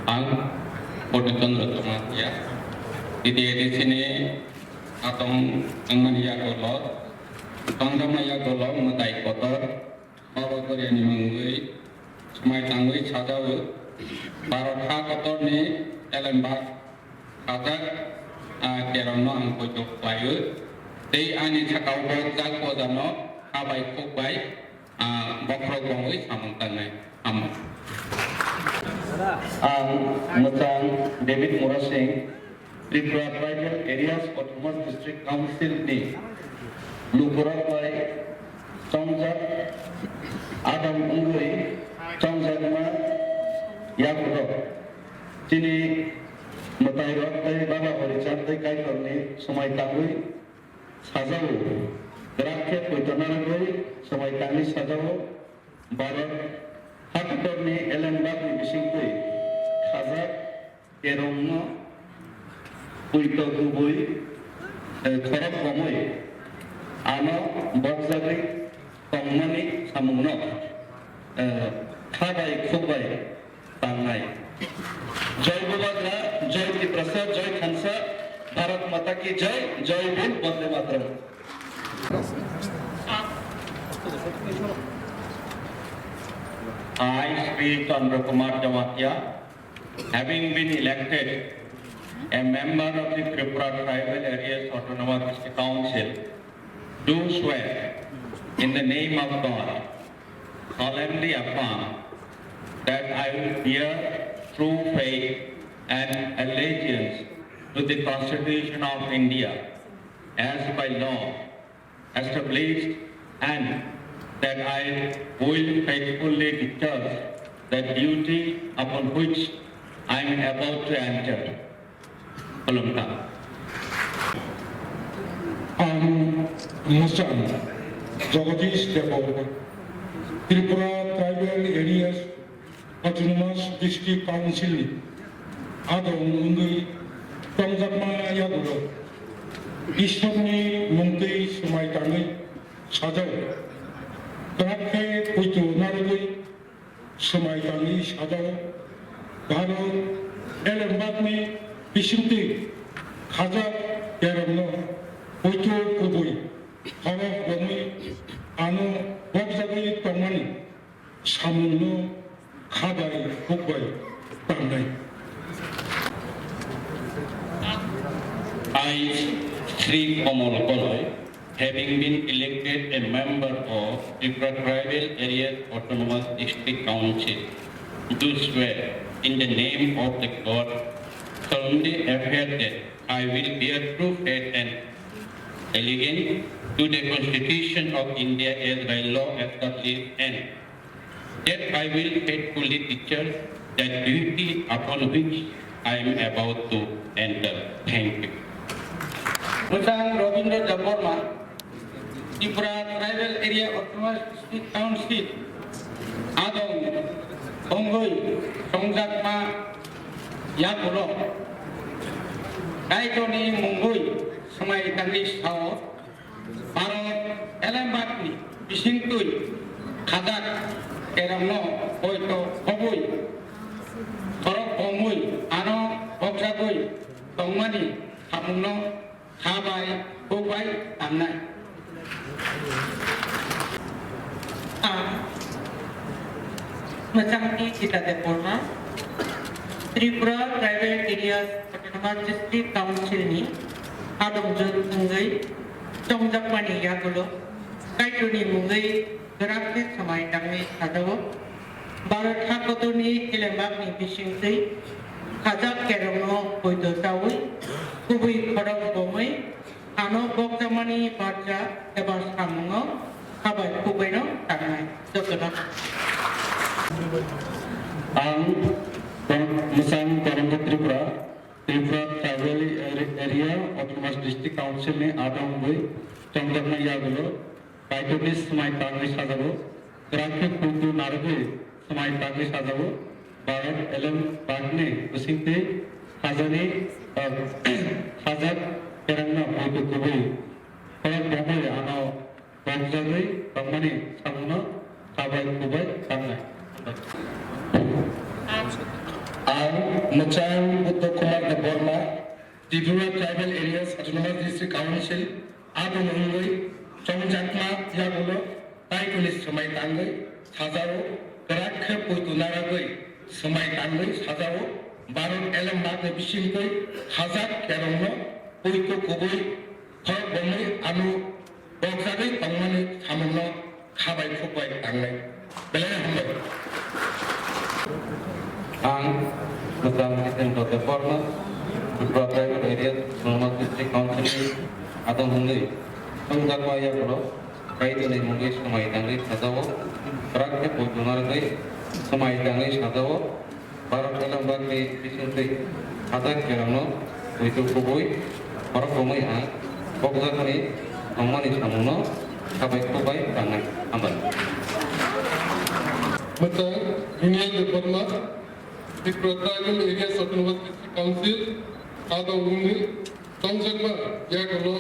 Ang Bodhichandra Tamatya, di sini atong angmania kolot, tanggamaya kolot matai kotor, bawa koreani mangui, semai tangui sadau, barokha kotor ni elembak, kata kerana ang pojok bayu, di ani sakau bojak bodano, kabai kubai, bokrok bangui samung tanai, amu. Mutang David Morasing, Tripura Tribal Areas Autonomous District Council ni Lupura by Chongjak Adam Ungui Chongjak ma Yakuro Chini Mutai Rock by Baba Horichand by Kai Korni Sumai Tangui Sajau Rakyat Kutanaragui Sumai Tangi Sajau Barat Hakutorni Elembak ni Bisingkui Khazak Kerongno Puito Kubui Khorok Komui Ano Bokzagri Tongmani Samungno Khabai Kubai Tangai Jai Bubadra Jai Tiprasa Jai Khansa Bharat Mata Ki Jai Jai Bhil Bande Mataram I, Sri Chandra Kumar Tamatya, having been elected a member of the Tripura Tribal Areas Autonomous District Council, do swear in the name of God, solemnly affirm that I will bear true faith and allegiance to the Constitution of India as by law established, and that I will faithfully discharge the duty upon which I am about to enter. Palunta. Musan Jagadish Debo, Tripura Tribal Areas Autonomous District Council, Adam Ungui, Tongjakma Yaguro, Ishwani Mungki Sumaitani, Sajau, Trakhe Putu Narugui, Sumaitani Sajau, Bharo, Elembakni, Bishinti, Khazak, Yaramno, Putu Kubui, Khorok Gomui, Ano, Bokzagui Tongmani, Samungno, Khabai, Kubai, Tangai. I, Sri Kamal Koloi, having been elected a member of Tripura Tribal Areas Autonomous District Council, do swear in the name of the God, solemnly affirm that I will bear true faith and allegiance to the Constitution of India as by law established, and that I will faithfully discharge the duty upon which I am about to enter. Thank you. Musang Robindra Jaborma, Tripura Tribal Area Autonomous District Council, Adong Ongoi, Songjakma Yakulo, Kaitoni Mungui, Samai Tangis Sao, Baro Elembakni, Bisingtui, Khadak, Keramno, Oito, Hobui, Korok Omui, Ano, Bokzagui, Tongmani, Hamungno, Khabai, Kubai, Tanai. Macam ni kita deporma Tripura Tribal Areas Autonomous District Council ni Adong Jun Mungai Chongjak Mani Yagulo Kaituni Mungai Gerakit Samai Tangi Sadawo Barat Hakotuni Ilembak ni Bishing Sei Khazak Kerongno Poito Tawi Kubui Khorok Bomai Ano Bokjamani Barja Ebar Samungo Khabai Kubaino Tangai Dokona Musang Karanga Tripura, Tripura Tribal Area Autonomous District Council ने Adam Ungui, Chongjak Yagulo, Kaitonis Samai Tangi Sajau, Trakhe Putu Narugui, Samai Tangi Sajau, Barat Elembakni, Bisingti, Khazani, Khazak, Kerangna Putu Kubui, Khorok Gomui, Ano, Bokzagui, Tongmani, Samungno, Khabai Kubai, Tangai. I Mochang Buddha Kumar Deborma, Tripura Tribal Areas Autonomous District Council, Adon Ungui, Chongjakma Yagulo, Taikulis Samai Tangai, Hazaro, Karakha Putunaragui, Samai Tangai, Hazaro, Baron Elam Bag Bishingui, Hazak Kerono, Puitu Kubui, Hor Bomi, Anu, Bogzagi, Pangmani, Hamono, Kabai Kubai Tangai. Belay Ang Program Kitchen Dr. Forma, Tripura Tribal Area Autonomous District Council, Adon Ungui, Chongjakma Yagulo, Kaituni Mungi Samai Tangai, Hazaro, Karakha Putunaragui, Samai Tangai, Hazaro, Baron Elam Bag Bishingui, Hazak Kerono, Puitu Kubui, Hor Bomi, Anu, Bogzagi, Pangmani, Hamono, Kabai Kubai Tangai. Aman. Mata Union de Burma, Tripura Tribal Areas Autonomous District Council, Adon Ungui, Chongjakma Yagulo,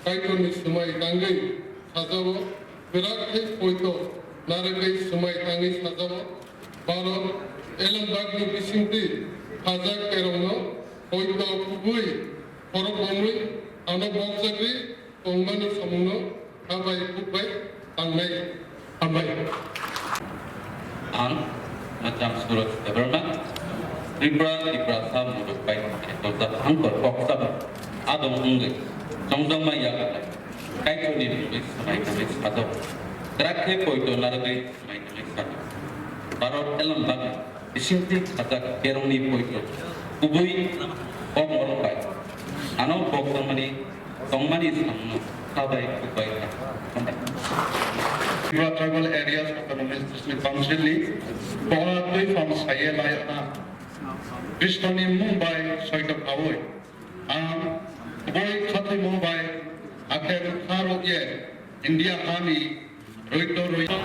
Kaituni Samai Tangai, Hazaro, Karakha Puitu Naragai Samai Tangai, Hazaro, Baron Elam Bag Bishingui, Hazak Kerono, Puitu Kubui, Hor Bomi, Anu Bogzagi, Pangmani Hamono, Kabai Kubai Tangai. Aman. Ang Macam Surat Development, Tripura Sam Muduk Baik, Dr. Angkor Poksab, Adon Ungui, Chongjakma Yagulo, Kaituni Mungi Samai Tangai, Hazaro, Karakha Puitu Naragai Samai Tangai, Hazaro, Baron Elam Bag Bishingui, Hazak Kerono Puitu Kubui, Hor Bomi, Anu Bogzagi, Pangmani Hamono, Kabai Kubai Tangai. Tripura Tribal Areas Autonomous District Council, Bohatui from Sayelaya, Bistoni Mumbai, Soitap Awoi, Boy Khatu Mumbai, Akhir Kharo Ye, India Army, Roito Roito.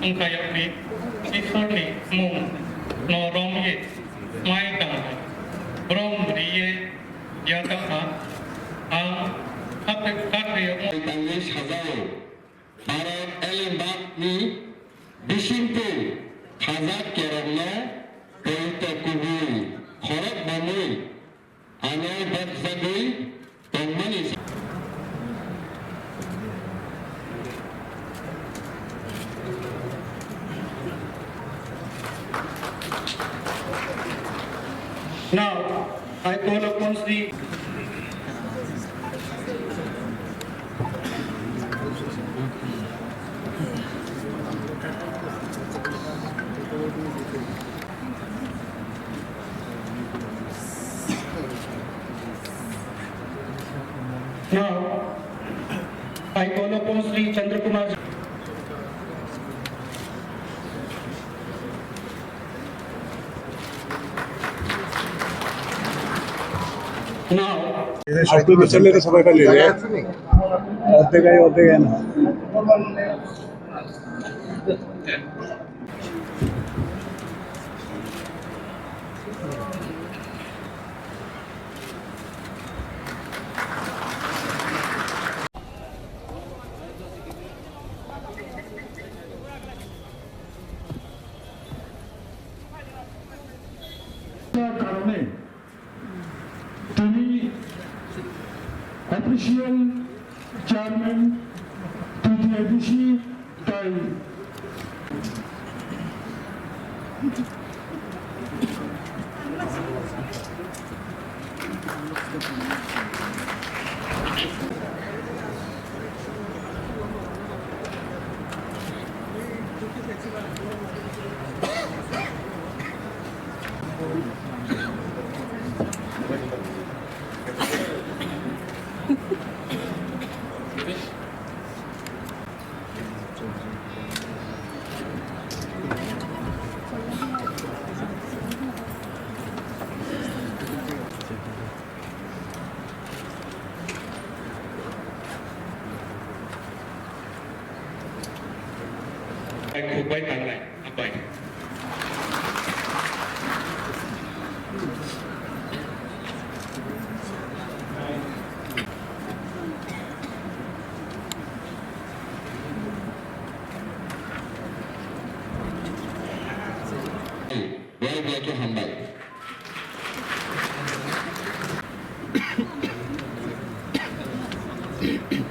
Sungkayakni, Sisoni, Mum, Noromye, Maitang, Brom Rie, Yataka, Kapek Tangai Hazaro, Baron Elam Bag Bishingui, Hazak Kerono, Puitu Kubui, Hor Bomi, Anu Bogzagi, Pangmani. Now, I call upon Sri Chandrakumar. Now, আপনি তো চলে তো সবাই খালি অর্ধেক না কারণে তিনি অফিসিয়াল চেয়ারম্যান TTIBC তাই Aku baik tangan, apa ini? warahmatullahi wabarakatuh.